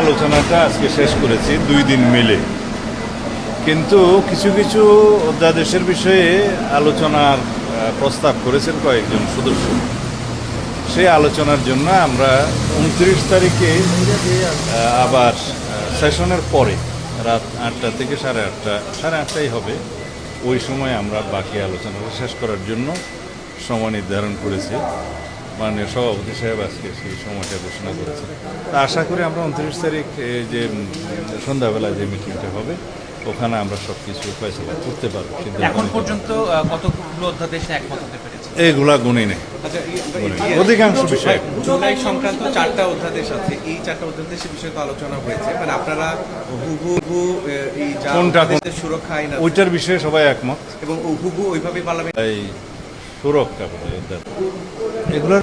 আলোচনাটা আজকে শেষ করেছি 2 দিন মিলে, কিন্তু কিছু কিছু অধ্যাদেশের বিষয়ে আলোচনার প্রস্তাব করেছেন কয়েকজন সদস্য। সেই আলোচনার জন্য আমরা 29 তারিখে আবার সেশনের পরে রাত 8টা থেকে 8:30 হবে, ওই সময় আমরা বাকি আলোচনাটা শেষ করার জন্য সময় নির্ধারণ করেছি। মাননীয় সভাপতি সাহেব আজকে সেই সময়টা ঘোষণা করেছেন। তা আশা করি আমরা 29 তারিখ যে সন্ধ্যাবেলা যে মিটিংটা হবে ওখানে আমরা সব কিছু ফয়সালা করতে পারবো। কিন্তু এখন পর্যন্ত কতগুলো অধ্যাদেশে একমত হতে পেরেছে? এগুলা গুণই নেই, অধিকাংশ বিষয়। জুলাই সংক্রান্ত 4টা অধ্যাদেশ আছে, এই 4টা অধ্যাদেশের বিষয়ে তো আলোচনা হয়েছে, মানে আপনারা হুবহু এই অধ্যাদেশের সুরক্ষা আইন ওইটার বিষয়ে সবাই একমত এবং হুবহু ওইভাবে পার্লামেন্ট এই সুরক্ষা এগুলো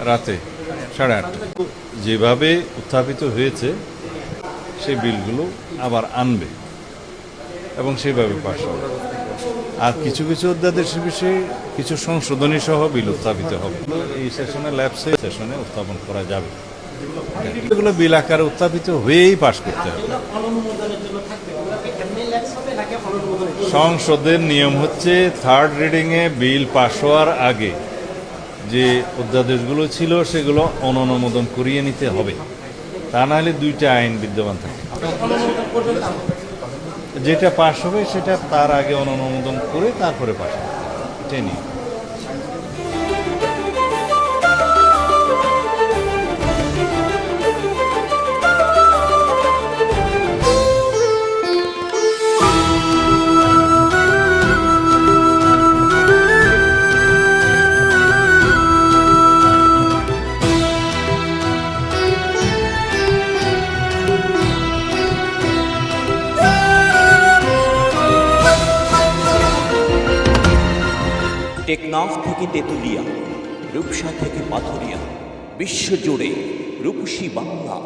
রাতে 8:30 যেভাবে উত্থাপিত হয়েছে সেই বিলগুলো আবার আনবে এবং সেইভাবে পাশ হবে। আর কিছু কিছু অধ্যাদেশের বিষয়ে কিছু সংশোধনী সহ বিল উত্থাপিত হবে, এই সেশনে ল্যাবসে সেশনে উত্থাপন করা যাবে। এগুলো বিল আকারে উত্থাপিত হয়েই পাশ করতে হবে। সংসদের নিয়ম হচ্ছে 3rd রিডিংয়ে বিল পাশ হওয়ার আগে যে অধ্যাদেশগুলো ছিল সেগুলো অনুমোদন করিয়ে নিতে হবে, তা নাহলে 2টা আইন বিদ্যমান থাকে। যেটা পাশ হবে সেটা তার আগে অনুমোদন করে তারপরে পাশ হবে, এটাই নিয়ে। টেকনাফ থেকে তেঁতুলিয়া, রূপসা থেকে পাথুরিয়া, বিশ্বজুড়ে রূপসী বাংলা।